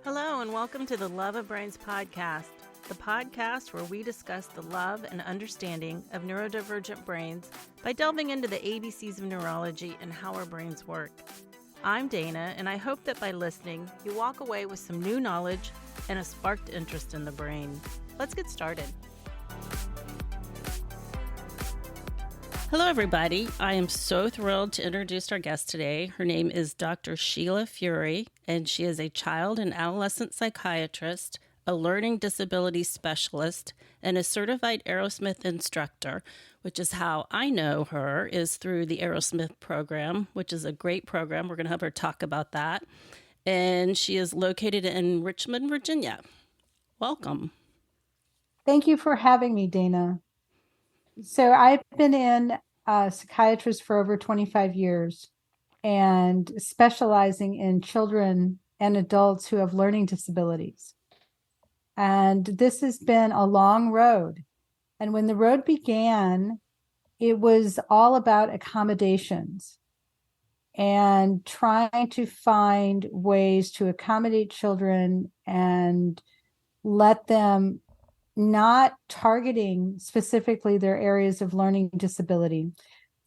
Hello, and welcome to the Love of Brains podcast, the podcast where we discuss the love and understanding of neurodivergent brains by delving into the ABCs of neurology and how our brains work. I'm Dana, and I hope that by listening, you walk away with some new knowledge and a sparked interest in the brain. Let's get started. Hello, everybody. I am so thrilled to introduce our guest today. Her name is Dr. Sheila Furey, and she is a child and adolescent psychiatrist, a learning disability specialist, and a certified Arrowsmith instructor, which is how I know her, is through the Arrowsmith Program, which is a great program. We're going to have her talk about that. And she is located in Richmond, Virginia. Welcome. Thank you for having me, Dana. So I've been in psychiatrist for over 25 years and specializing in children and adults who have learning disabilities. And this has been a long road. And when the road began, it was all about accommodations and trying to find ways to accommodate children and let them, not targeting specifically their areas of learning disability,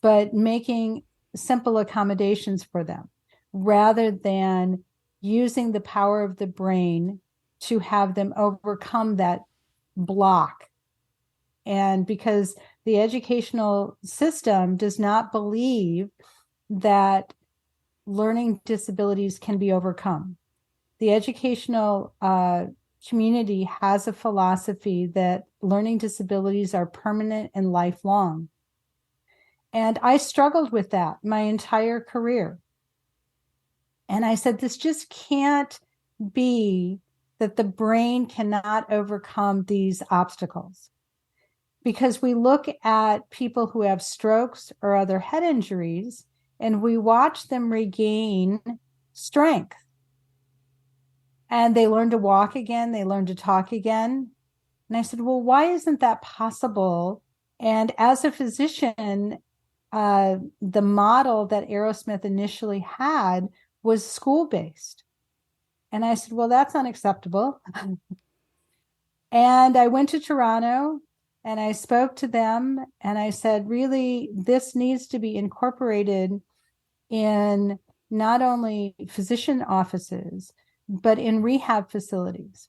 but making simple accommodations for them rather than using the power of the brain to have them overcome that block. And because the educational system does not believe that learning disabilities can be overcome. The educational community has a philosophy that learning disabilities are permanent and lifelong. And I struggled with that my entire career. And I said, this just can't be that the brain cannot overcome these obstacles. Because we look at people who have strokes or other head injuries, and we watch them regain strength. And they learn to walk again, they learn to talk again. And I said, well, why isn't that possible? And as a physician, the model that Arrowsmith initially had was school-based. And I said, well, that's unacceptable. And I went to Toronto and I spoke to them and I said, really, this needs to be incorporated in not only physician offices, but in rehab facilities.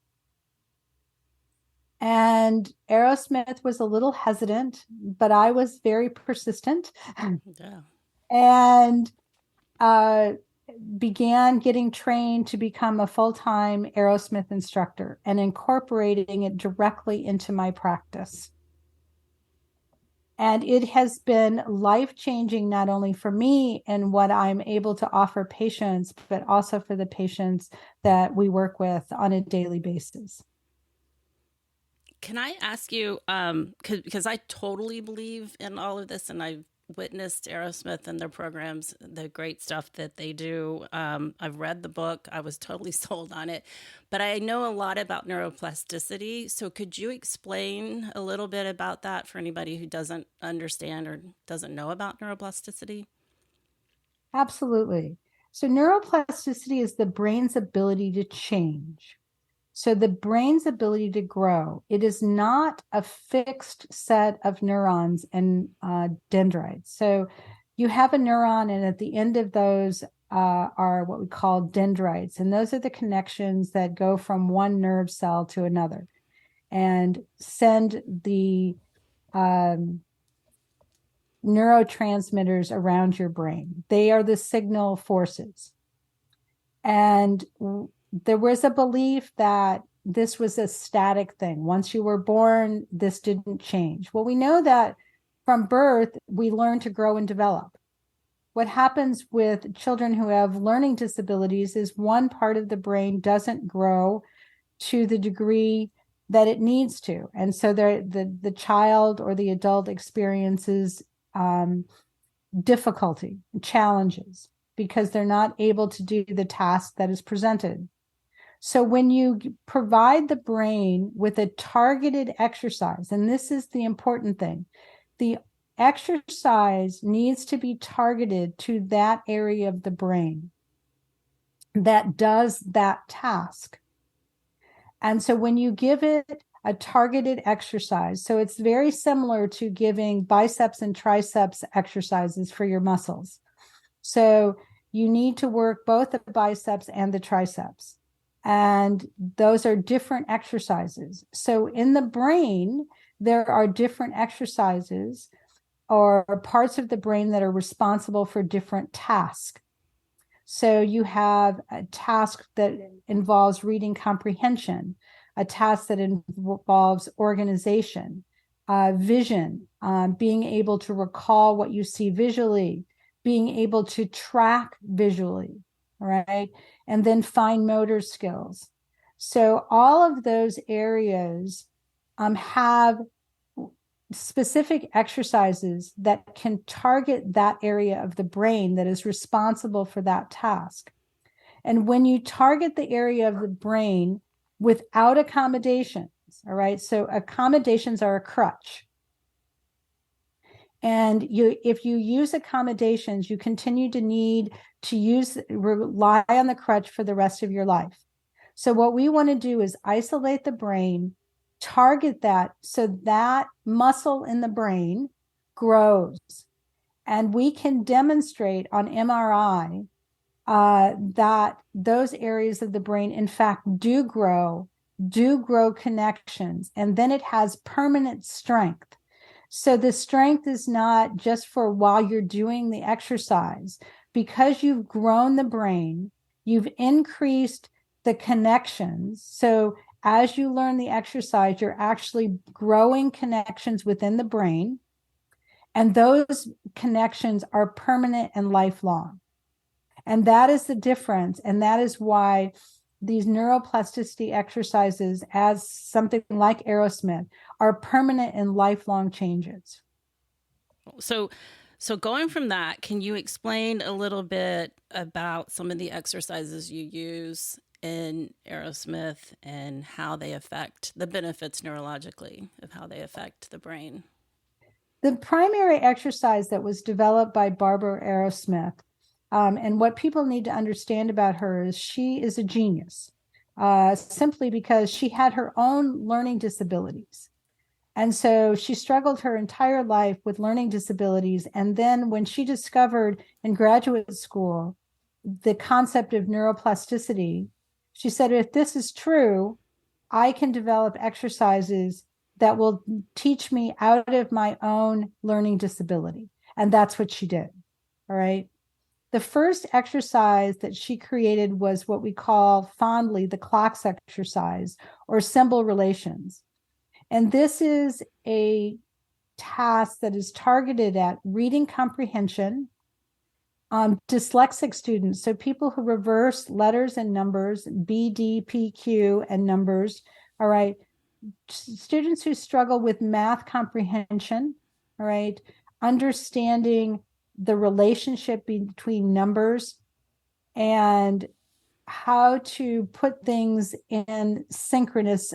And Arrowsmith was a little hesitant, but I was very persistent. Yeah. And began getting trained to become a full-time Arrowsmith instructor and incorporating it directly into my practice. And it has been life-changing, not only for me and what I'm able to offer patients, but also for the patients that we work with on a daily basis. Can I ask you, because I totally believe in all of this, and I've witnessed Arrowsmith and their programs, the great stuff that they do. I've read the book. I was totally sold on it. But I know a lot about neuroplasticity. So could you explain a little bit about that for anybody who doesn't understand or doesn't know about neuroplasticity? Absolutely. So neuroplasticity is the brain's ability to change. So the brain's ability to grow. It is not a fixed set of neurons and dendrites. So you have a neuron, and at the end of those are what we call dendrites. And those are the connections that go from one nerve cell to another and send the neurotransmitters around your brain. They are the signal forces. And there was a belief that this was a static thing. Once you were born, this didn't change. Well, we know that from birth, we learn to grow and develop. What happens with children who have learning disabilities is one part of the brain doesn't grow to the degree that it needs to. And so the child or the adult experiences difficulty, challenges, because they're not able to do the task that is presented. So when you provide the brain with a targeted exercise, and this is the important thing, exercise needs to be targeted to that area of the brain that does that task. And so when you give it a targeted exercise, so it's very similar to giving biceps and triceps exercises for your muscles. So you need to work both the biceps and the triceps. And those are different exercises. So in the brain, there are different exercises or parts of the brain that are responsible for different tasks. So you have a task that involves reading comprehension, a task that involves organization, vision, being able to recall what you see visually, being able to track visually, right? And then fine motor skills. So all of those areas have specific exercises that can target that area of the brain that is responsible for that task. And when you target the area of the brain without accommodations, all right, so accommodations are a crutch. And if you use accommodations, you continue to need to rely on the crutch for the rest of your life. So what we want to do is isolate the brain, target that so that muscle in the brain grows. And we can demonstrate on MRI that those areas of the brain, in fact, do grow connections, and then it has permanent strength. So the strength is not just for while you're doing the exercise. Because you've grown the brain, you've increased the connections. So as you learn the exercise, you're actually growing connections within the brain. And those connections are permanent and lifelong. And that is the difference. And that is why these neuroplasticity exercises, as something like Arrowsmith, are permanent and lifelong changes. So going from that, can you explain a little bit about some of the exercises you use in Arrowsmith and how they affect the benefits neurologically of how they affect the brain? The primary exercise that was developed by Barbara Arrowsmith, and what people need to understand about her is she is a genius, simply because she had her own learning disabilities. And so she struggled her entire life with learning disabilities. And then when she discovered in graduate school the concept of neuroplasticity, she said, if this is true, I can develop exercises that will teach me out of my own learning disability. And that's what she did. All right. The first exercise that she created was what we call fondly the clocks exercise, or symbol relations. And this is a task that is targeted at reading comprehension on dyslexic students. So people who reverse letters and numbers, B, D, P, Q, and numbers. All right. Students who struggle with math comprehension. All right. Understanding the relationship between numbers and how to put things in synchronous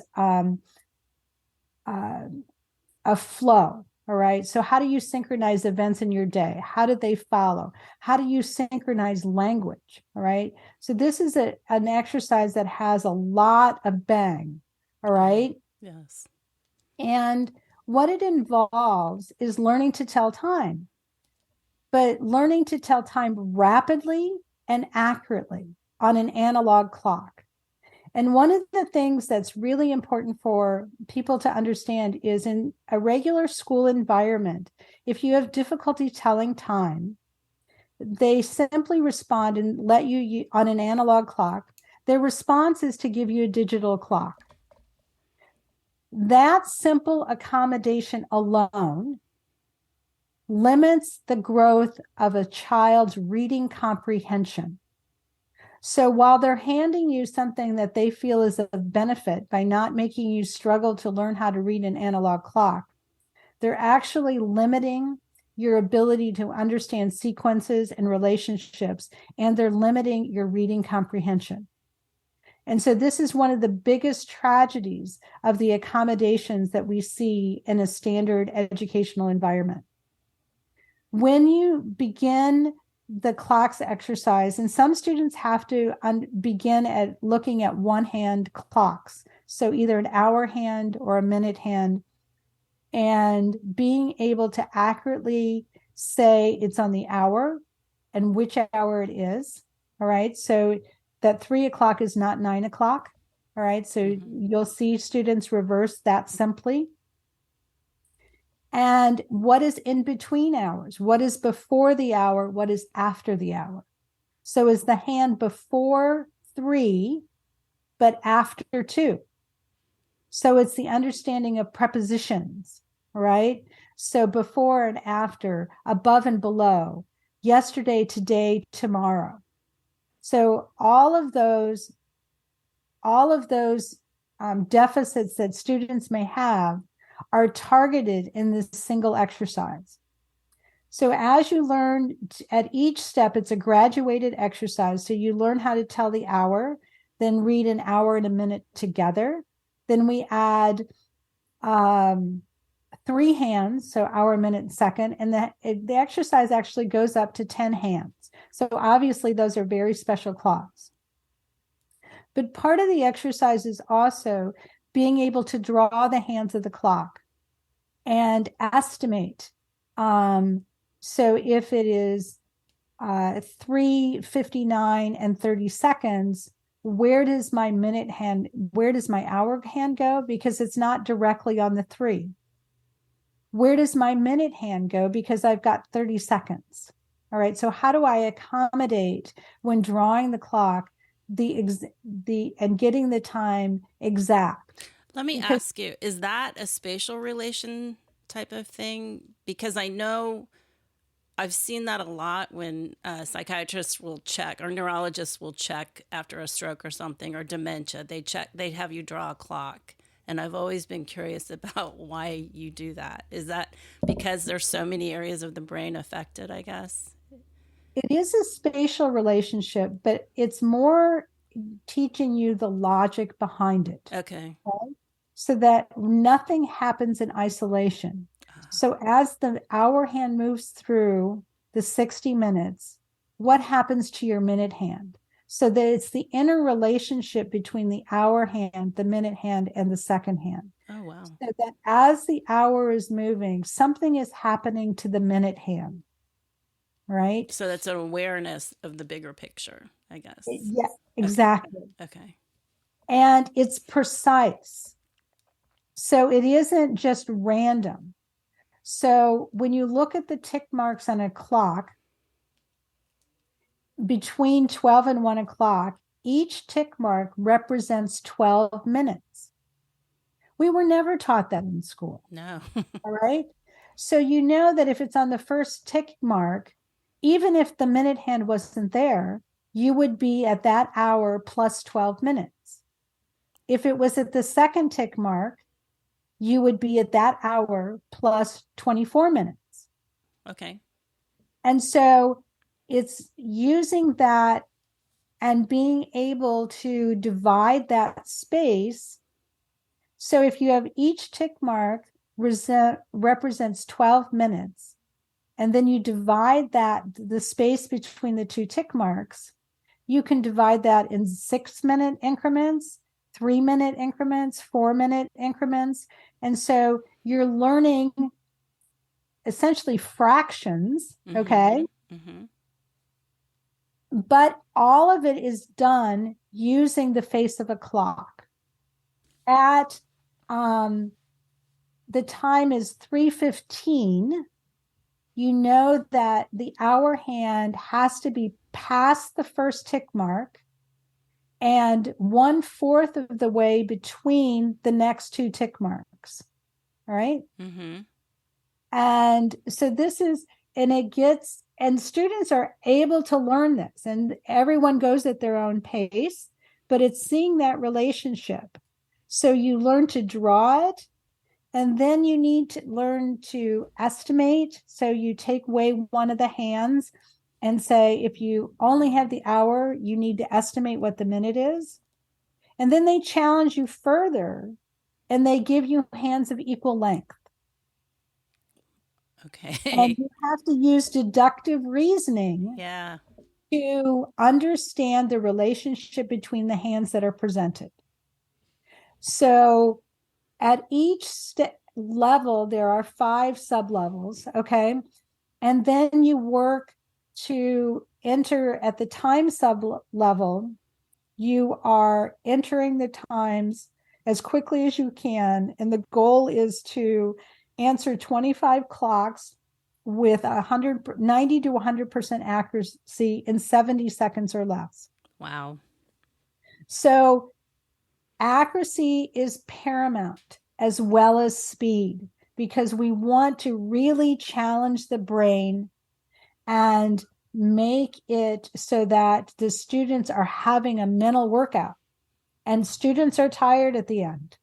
a flow. All right. So how do you synchronize events in your day? How do they follow? How do you synchronize language? All right. So this is an exercise that has a lot of bang. All right. Yes. And what it involves is learning to tell time, but learning to tell time rapidly and accurately on an analog clock. And one of the things that's really important for people to understand is in a regular school environment, if you have difficulty telling time, they simply respond and let you on an analog clock. Their response is to give you a digital clock. That simple accommodation alone limits the growth of a child's reading comprehension. So while they're handing you something that they feel is of benefit by not making you struggle to learn how to read an analog clock, they're actually limiting your ability to understand sequences and relationships, and they're limiting your reading comprehension. And so this is one of the biggest tragedies of the accommodations that we see in a standard educational environment. when you begin the clocks exercise, and some students have to begin at looking at one hand clocks, so either an hour hand or a minute hand, and being able to accurately say it's on the hour and which hour it is. All right. So that 3 o'clock is not 9 o'clock. All right. So you'll see students reverse that simply. And what is in between hours? What is before the hour? What is after the hour? So is the hand before 3, but after 2? So it's the understanding of prepositions, right? So before and after, above and below, yesterday, today, tomorrow. So all of those deficits that students may have are targeted in this single exercise. So as you learn at each step, it's a graduated exercise. So you learn how to tell the hour, then read an hour and a minute together. Then we add 3 hands, so hour, minute, second, and the exercise actually goes up to 10 hands. So obviously those are very special clocks. But part of the exercise is also being able to draw the hands of the clock and estimate. So if it is 3:59 and 30 seconds, where does my hour hand go? Because it's not directly on the 3. Where does my minute hand go? Because I've got 30 seconds. All right. So how do I accommodate when drawing the clock and getting the time exact? Let me ask you, is that a spatial relation type of thing? Because I know I've seen that a lot when psychiatrists will check or neurologists will check after a stroke or something or dementia. They have you draw a clock. And I've always been curious about why you do that. Is that because there's so many areas of the brain affected, I guess? It is a spatial relationship, but it's more teaching you the logic behind it. Okay. So that nothing happens in isolation. So as the hour hand moves through the 60 minutes, what happens to your minute hand? So that it's the interrelationship between the hour hand, the minute hand, and the second hand. Oh, wow. So that as the hour is moving, something is happening to the minute hand, right? So that's an awareness of the bigger picture, I guess. Yeah, exactly. Okay. And it's precise. So it isn't just random. So when you look at the tick marks on a clock, between 12 and 1 o'clock, each tick mark represents 12 minutes. We were never taught that in school. No. All right. So you know that if it's on the first tick mark, even if the minute hand wasn't there, you would be at that hour plus 12 minutes. If it was at the second tick mark, you would be at that hour plus 24 minutes. Okay. And so it's using that and being able to divide that space. So if you have each tick mark represents 12 minutes, and then you divide the space between the 2 tick marks, you can divide that in 6-minute increments, 3-minute increments, 4-minute increments. And so you're learning essentially fractions, okay? But all of it is done using the face of a clock. At the time is 3:15, you know that the hour hand has to be past the first tick mark and 1/4 of the way between the next 2 tick marks. All right. And so and students are able to learn this, and everyone goes at their own pace, but it's seeing that relationship. So you learn to draw it, and then you need to learn to estimate. So you take away one of the hands and say, if you only have the hour, you need to estimate what the minute is. And then they challenge you further, and they give you hands of equal length. And Okay. you have to use deductive reasoning Yeah. to understand the relationship between the hands that are presented. So at each level, there are 5 sub-levels, okay? And then you work to enter at the time sub-level. You are entering the times as quickly as you can, and the goal is to answer 25 clocks with 90 to 100% accuracy in 70 seconds or less. Wow. So accuracy is paramount as well as speed, because we want to really challenge the brain and make it so that the students are having a mental workout, and students are tired at the end.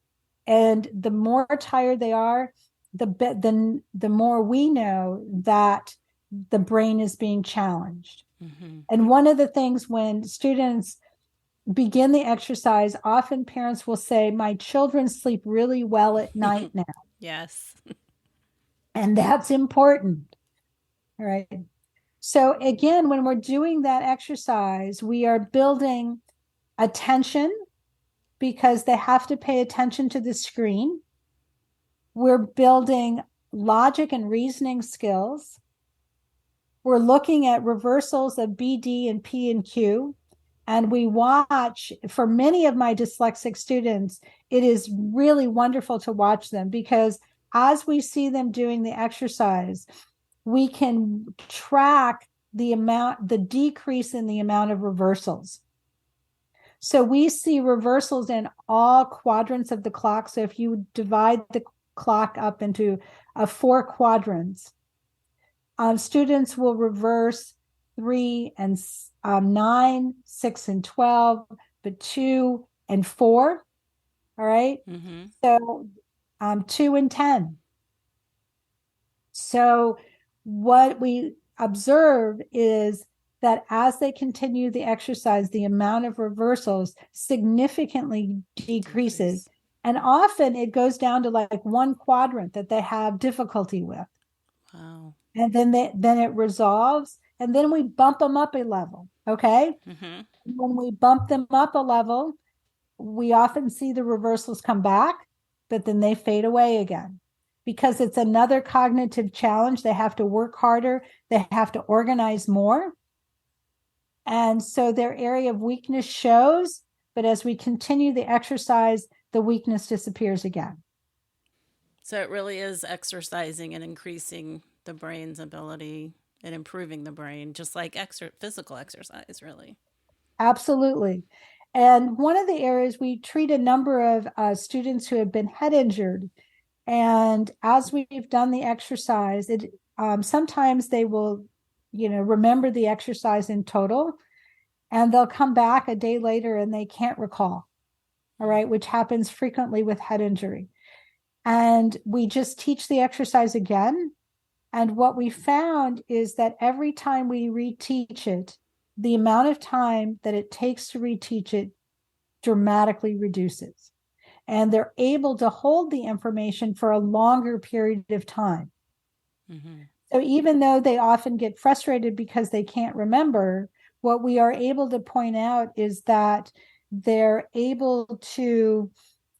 And the more tired they are, the more we know that the brain is being challenged. Mm-hmm. And one of the things when students begin the exercise, often parents will say, my children sleep really well at night now. Yes. And that's important. All right. So again, when we're doing that exercise, we are building attention because they have to pay attention to the screen. We're building logic and reasoning skills. We're looking at reversals of B, D, and P and Q. And we watch, for many of my dyslexic students, it is really wonderful to watch them, because as we see them doing the exercise, we can track the decrease in the amount of reversals. So we see reversals in all quadrants of the clock. So if you divide the clock up into 4 quadrants, students will reverse 3 and 9, 6 and 12, but 2 and 4. All right. Mm-hmm. So 2 and 10. So what we observe is that as they continue the exercise, the amount of reversals significantly decreases. And often it goes down to like 1 quadrant that they have difficulty with. Wow. And then it resolves, and then we bump them up a level. Okay. Mm-hmm. When we bump them up a level, we often see the reversals come back, but then they fade away again, because it's another cognitive challenge. They have to work harder. They have to organize more. And so their area of weakness shows, but as we continue the exercise, the weakness disappears again. So it really is exercising and increasing the brain's ability and improving the brain, just like physical exercise, really. Absolutely. And one of the areas, we treat a number of students who have been head injured. And as we've done the exercise, sometimes they will, remember the exercise in total, and they'll come back a day later and they can't recall. All right, which happens frequently with head injury. And we just teach the exercise again. And what we found is that every time we reteach it, the amount of time that it takes to reteach it dramatically reduces. And they're able to hold the information for a longer period of time. Mm-hmm. So even though they often get frustrated because they can't remember, what we are able to point out is that they're able to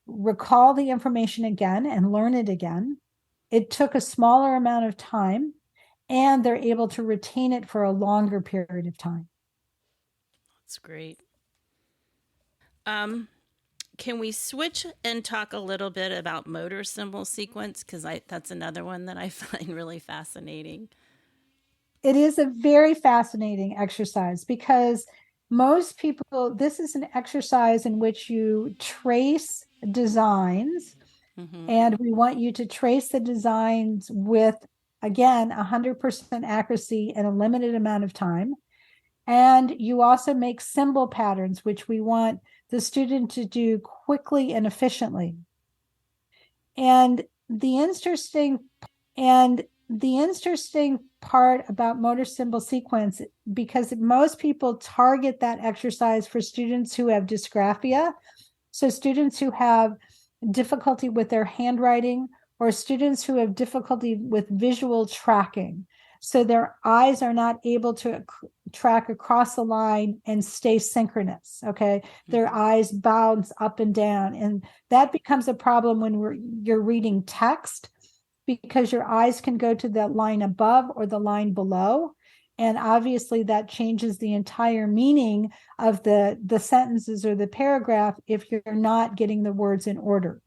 recall the information again and learn it again. It took a smaller amount of time, and they're able to retain it for a longer period of time. That's great. Um, can we switch and talk a little bit about motor symbol sequence? Because that's another one that I find really fascinating. It is a very fascinating exercise, because most people, this is an exercise in which you trace designs, Mm-hmm. and we want you to trace the designs with, again, 100% accuracy in a limited amount of time. And you also make symbol patterns, which we want the student to do quickly and efficiently. And the interesting part about motor symbol sequence, because most people target that exercise for students who have dysgraphia, so students who have difficulty with their handwriting or students who have difficulty with visual tracking. So their eyes are not able to track across the line and stay synchronous. Okay. Their eyes bounce up and down. And that becomes a problem when you're reading text, because your eyes can go to the line above or the line below. And obviously that changes the entire meaning of the sentences or the paragraph if you're not getting the words in order.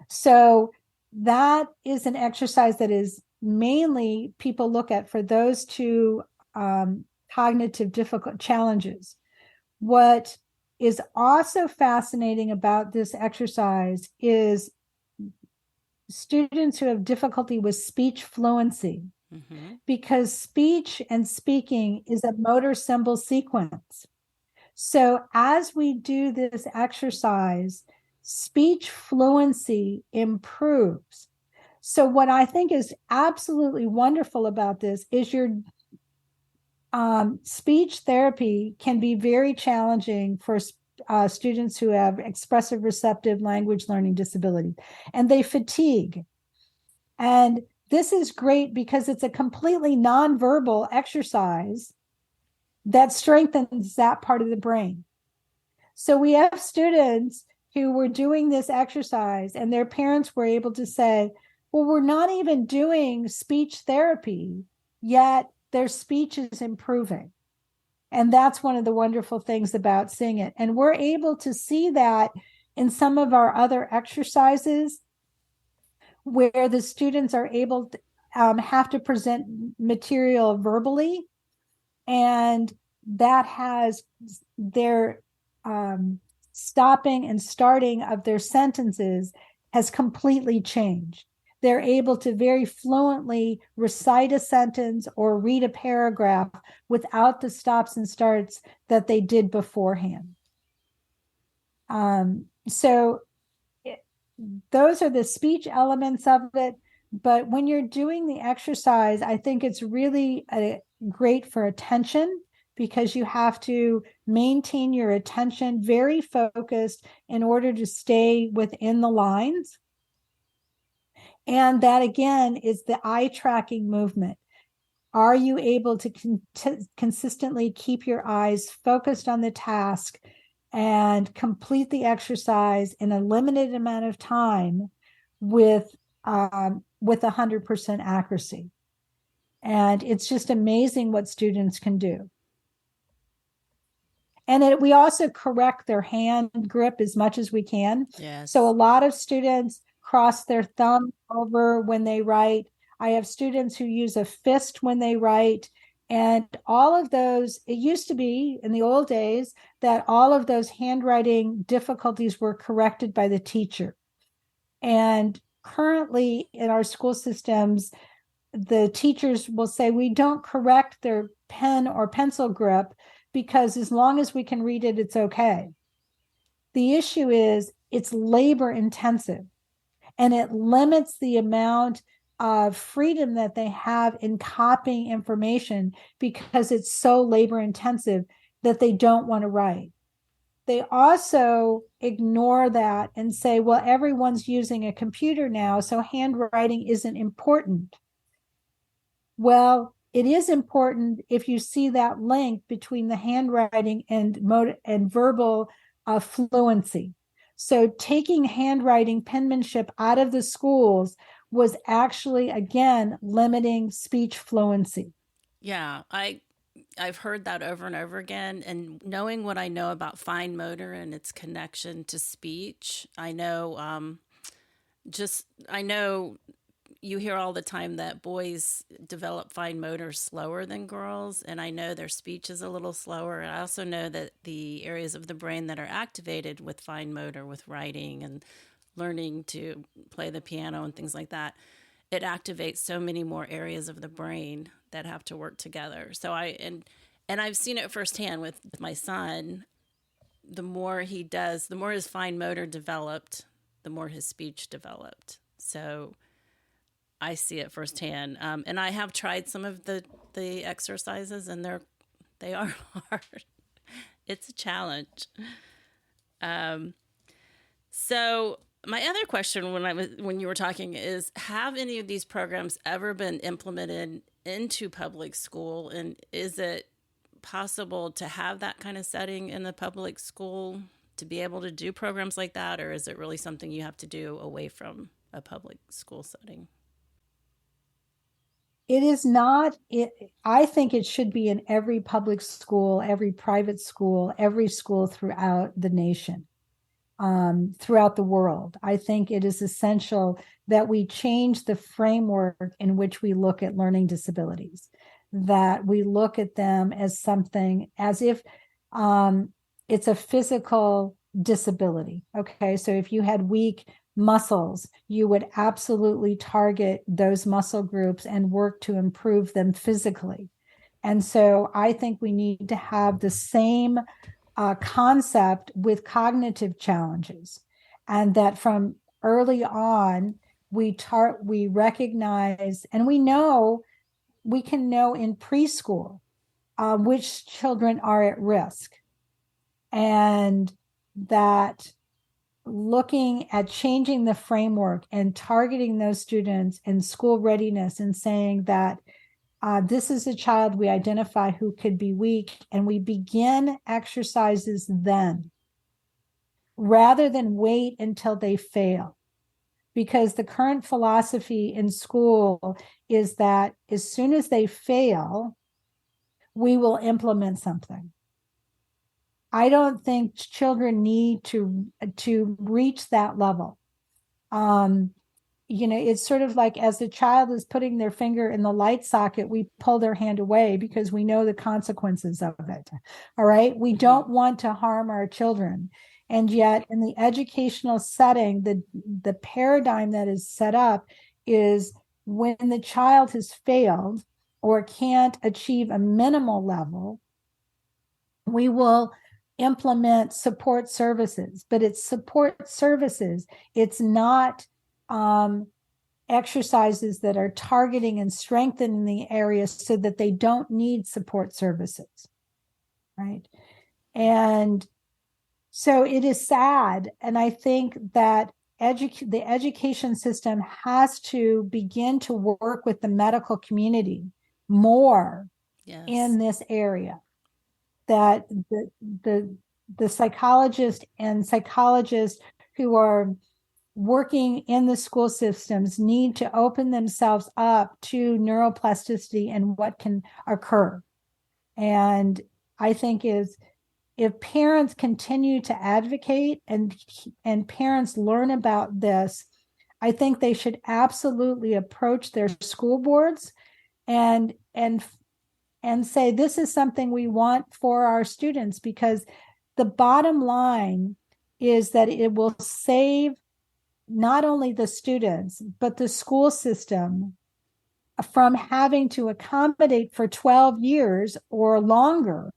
So that is an exercise that is mainly people look at for those two cognitive difficult challenges. What is also fascinating about this exercise is students who have difficulty with speech fluency, because speech and speaking is a motor symbol sequence. So as we do this exercise, speech fluency improves. So what I think is absolutely wonderful about this is your speech therapy can be very challenging for students who have expressive receptive language learning disabilities, and they fatigue. And this is great because it's a completely nonverbal exercise that strengthens that part of the brain. So we have students who were doing this exercise and their parents were able to say, well, we're not even doing speech therapy, yet their speech is improving. And that's one of the wonderful things about seeing it. And we're able to see that in some of our other exercises where the students are able to have to present material verbally, and that has their stopping and starting of their sentences has completely changed. They're able to very fluently recite a sentence or read a paragraph without the stops and starts that they did beforehand. So those are the speech elements of it. But when you're doing the exercise, I think it's really great for attention, because you have to maintain your attention very focused in order to stay within the lines. And that, again, is the eye tracking movement. Are you able to consistently keep your eyes focused on the task and complete the exercise in a limited amount of time with 100% accuracy? And it's just amazing what students can do. And we also correct their hand grip as much as we can. Yes. So a lot of students cross their thumb over when they write. I have students who use a fist when they write. And all of those, it used to be in the old days that all of those handwriting difficulties were corrected by the teacher. And currently in our school systems, the teachers will say we don't correct their pen or pencil grip because as long as we can read it, it's okay. The issue is it's labor intensive, and it limits the amount of freedom that they have in copying information because it's so labor intensive that they don't want to write. They also ignore that and say, well, everyone's using a computer now, so handwriting isn't important. Well, it is important if you see that link between the handwriting and verbal fluency. So taking handwriting penmanship out of the schools was actually, again, limiting speech fluency. Yeah, I've heard that over and over again, and knowing what I know about fine motor and its connection to speech, I know I know you hear all the time that boys develop fine motor slower than girls, and I know their speech is a little slower. And I also know that the areas of the brain that are activated with fine motor, with writing and learning to play the piano and things like that, it activates so many more areas of the brain that have to work together. So and I've seen it firsthand with my son. The more he does, the more his fine motor developed, the more his speech developed. So I see it firsthand, and I have tried some of the exercises, and they are hard. It's a challenge. So My other question when you were talking is, have any of these programs ever been implemented into public school, and is it possible to have that kind of setting in the public school to be able to do programs like that, or is it really something you have to do away from a public school setting? It is not it. I think it should be in every public school, every private school, every school throughout the nation, throughout the world. I think it is essential that we change the framework in which we look at learning disabilities, that we look at them as something as if it's a physical disability. Okay, so if you had weak muscles, you would absolutely target those muscle groups and work to improve them physically. And so I think we need to have the same concept with cognitive challenges, and that from early on we recognize, and we can know in preschool which children are at risk, and that looking at changing the framework and targeting those students in school readiness and saying that this is a child we identify who could be weak, and we begin exercises then rather than wait until they fail. Because the current philosophy in school is that as soon as they fail, we will implement something. I don't think children need to reach that level. It's sort of like as the child is putting their finger in the light socket, we pull their hand away because we know the consequences of it. All right. We don't want to harm our children. And yet, in the educational setting, the paradigm that is set up is when the child has failed or can't achieve a minimal level, we will implement support services. But it's support services. It's not exercises that are targeting and strengthening the areas so that they don't need support services, right? And so it is sad, and I think that the education system has to begin to work with the medical community more Yes. in this area. That the psychologists who are working in the school systems need to open themselves up to neuroplasticity and what can occur. And I think is if parents continue to advocate and parents learn about this, I think they should absolutely approach their school boards and say this is something we want for our students, because the bottom line is that it will save not only the students, but the school system from having to accommodate for 12 years or longer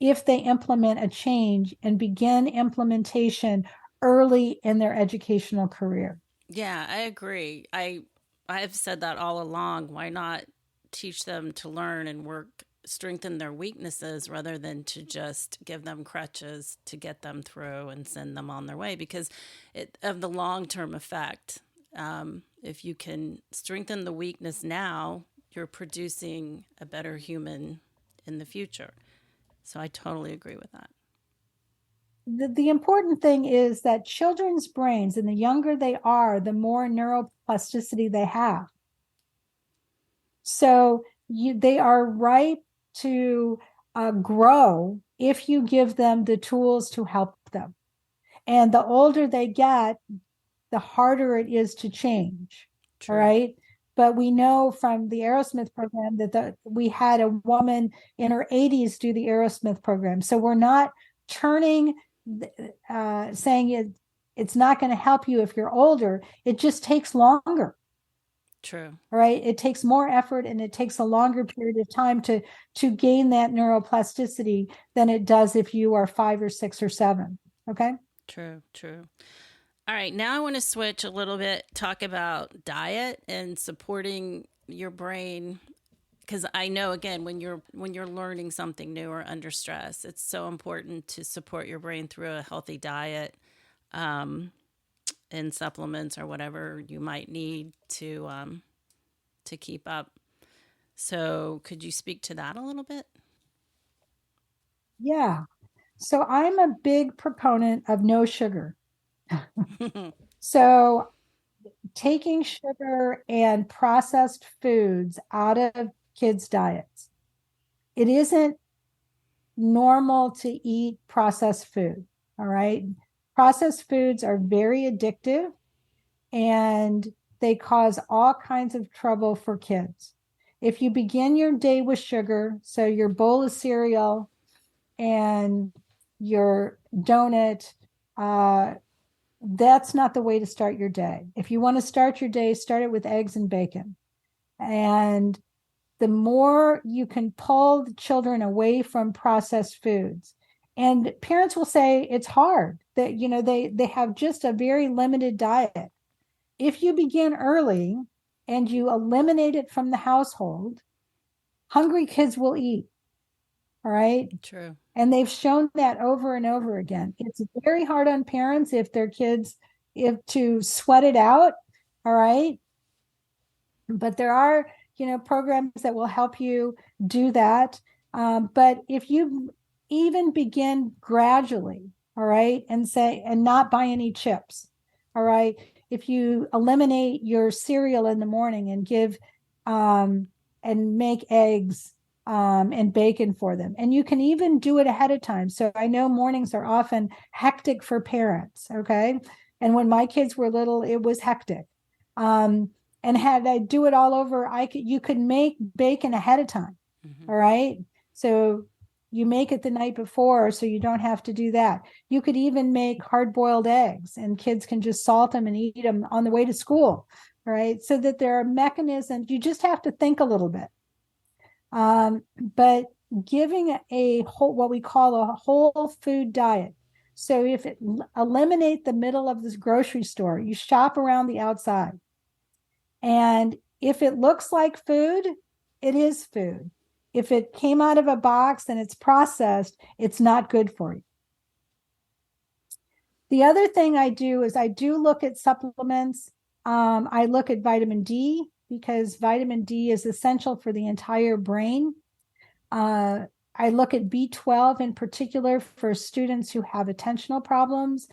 if they implement a change and begin implementation early in their educational career. Yeah, I agree. I've said that all along. Why not teach them to learn and strengthen their weaknesses rather than to just give them crutches to get them through and send them on their way, because of the long-term effect. If you can strengthen the weakness now, you're producing a better human in the future. So I totally agree with that. The important thing is that children's brains, and the younger they are, the more neuroplasticity they have. So they are ripe to grow if you give them the tools to help them. And the older they get, the harder it is to change. All True. right. But we know from the Arrowsmith program that we had a woman in her 80s do the Arrowsmith program. So we're not turning, saying it's not going to help you if you're older. It just takes longer. True. All right. It takes more effort and it takes a longer period of time to gain that neuroplasticity than it does if you are 5 or 6 or 7. Okay. True. True. All right, now I want to switch a little bit, talk about diet and supporting your brain, because I know again when you're learning something new or under stress, it's so important to support your brain through a healthy diet. in supplements or whatever you might need to keep up. So, could you speak to that a little bit? Yeah. So I'm a big proponent of no sugar. So taking sugar and processed foods out of kids' diets. It isn't normal to eat processed food. All right. Processed foods are very addictive and they cause all kinds of trouble for kids. If you begin your day with sugar, so your bowl of cereal and your donut, that's not the way to start your day. If you want to start your day, start it with eggs and bacon. And the more you can pull the children away from processed foods. And parents will say it's hard that, they have just a very limited diet. If you begin early and you eliminate it from the household, hungry kids will eat. All right. True. And they've shown that over and over again. It's very hard on parents if their kids, if to sweat it out. All right. But there are, programs that will help you do that. But if you even begin gradually, all right, and not buy any chips, all right, if you eliminate your cereal in the morning and and make eggs and bacon for them. And you can even do it ahead of time. So I know mornings are often hectic for parents. Okay. And when my kids were little, it was hectic. And had I do it all over, you could make bacon ahead of time. Mm-hmm. All right. So you make it the night before, so you don't have to do that. You could even make hard-boiled eggs and kids can just salt them and eat them on the way to school. All right. So that there are mechanisms. You just have to think a little bit. But giving what we call a whole food diet. So if it eliminate the middle of this grocery store, you shop around the outside. And if it looks like food, it is food. If it came out of a box and it's processed, it's not good for you. The other thing I do is I do look at supplements. I look at vitamin D because vitamin D is essential for the entire brain. I look at B12 in particular for students who have attentional problems.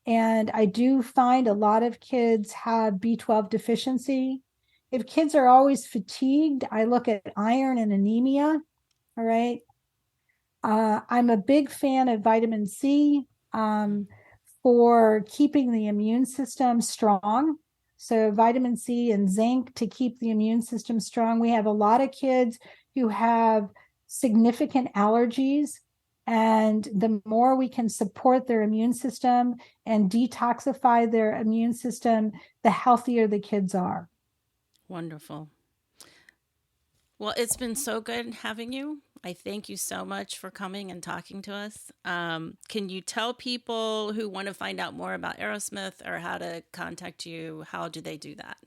And I do find a lot of kids have B12 deficiency. If kids are always fatigued, I look at iron and anemia. All right. I'm a big fan of vitamin C for keeping the immune system strong. So vitamin C and zinc to keep the immune system strong. We have a lot of kids who have significant allergies. And the more we can support their immune system and detoxify their immune system, the healthier the kids are. Wonderful. Well, it's been so good having you. I thank you so much for coming and talking to us. Can you tell people who want to find out more about Arrowsmith or how to contact you? How do they do that?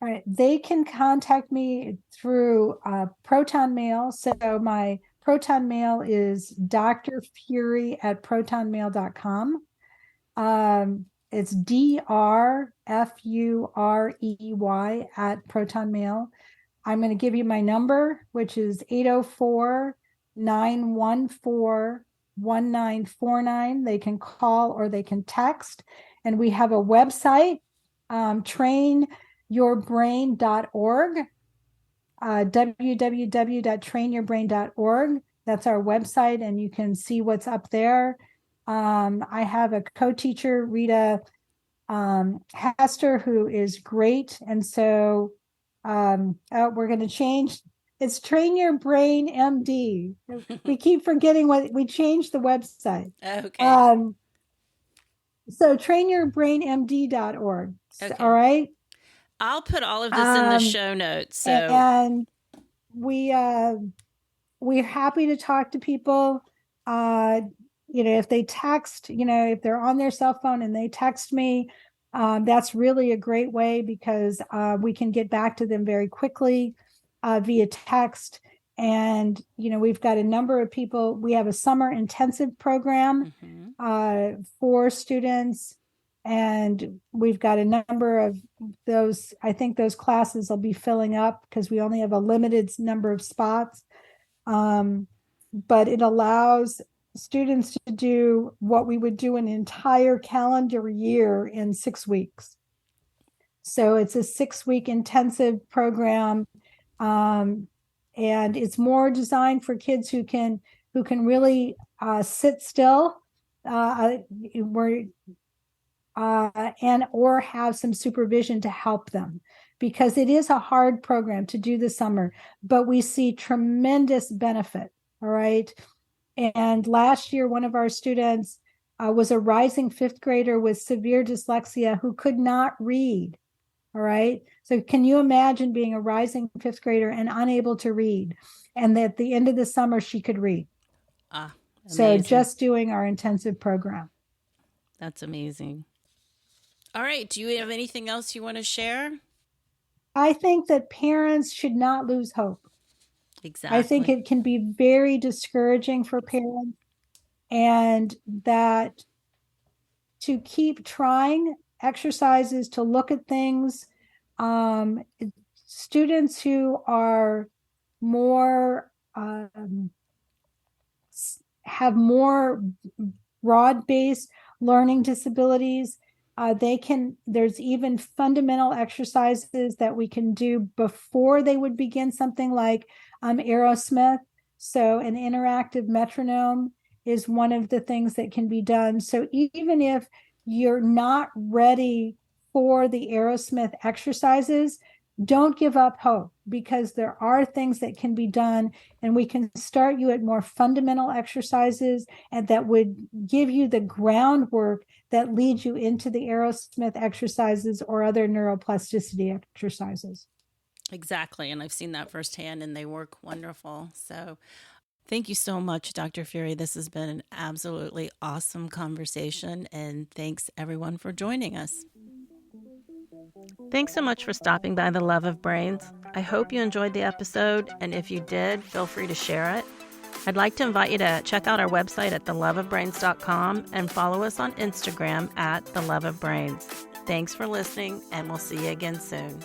All right. They can contact me through Proton Mail. So my Proton Mail is DrFurey at protonmail.com. It's DrFurey at Proton Mail. I'm going to give you my number, which is 804-914-1949. They can call or they can text. And we have a website, trainyourbrain.org, www.trainyourbrain.org. That's our website, and you can see what's up there. I have a co-teacher, Rita Hester, who is great. And so we're going to change. It's Train Your Brain MD. We keep forgetting what we changed the website. Okay. So trainyourbrainmd.org. Okay. All right. I'll put all of this in the show notes. So and we're happy to talk to people. If they text, if they're on their cell phone and they text me, that's really a great way because we can get back to them very quickly via text. And, we've got a number of people. We have a summer intensive program for students And we've got a number of those. I think those classes will be filling up because we only have a limited number of spots. But it allows students to do what we would do an entire calendar year in 6 weeks. So it's a 6-week intensive program. And it's more designed for kids who can really sit still, where and or have some supervision to help them, because it is a hard program to do this summer, but we see tremendous benefit. All right. And last year, one of our students was a rising 5th grader with severe dyslexia who could not read. All right. So can you imagine being a rising 5th grader and unable to read? And at the end of the summer, she could read. So just doing our intensive program. That's amazing. All right. Do you have anything else you want to share? I think that parents should not lose hope. Exactly. I think it can be very discouraging for parents, and that to keep trying exercises, to look at things. Students who are more have more broad-based learning disabilities, there's even fundamental exercises that we can do before they would begin something like Arrowsmith. So an interactive metronome is one of the things that can be done. So even if you're not ready for the Arrowsmith exercises, don't give up hope, because there are things that can be done, and we can start you at more fundamental exercises, and that would give you the groundwork that leads you into the Arrowsmith exercises or other neuroplasticity exercises. Exactly. And I've seen that firsthand, and they work wonderful. So thank you so much, Dr. Furey. This has been an absolutely awesome conversation, and thanks everyone for joining us. Thanks so much for stopping by The Love of Brains. I hope you enjoyed the episode, and if you did, feel free to share it. I'd like to invite you to check out our website at theloveofbrains.com and follow us on Instagram at theloveofbrains. Thanks for listening, and we'll see you again soon.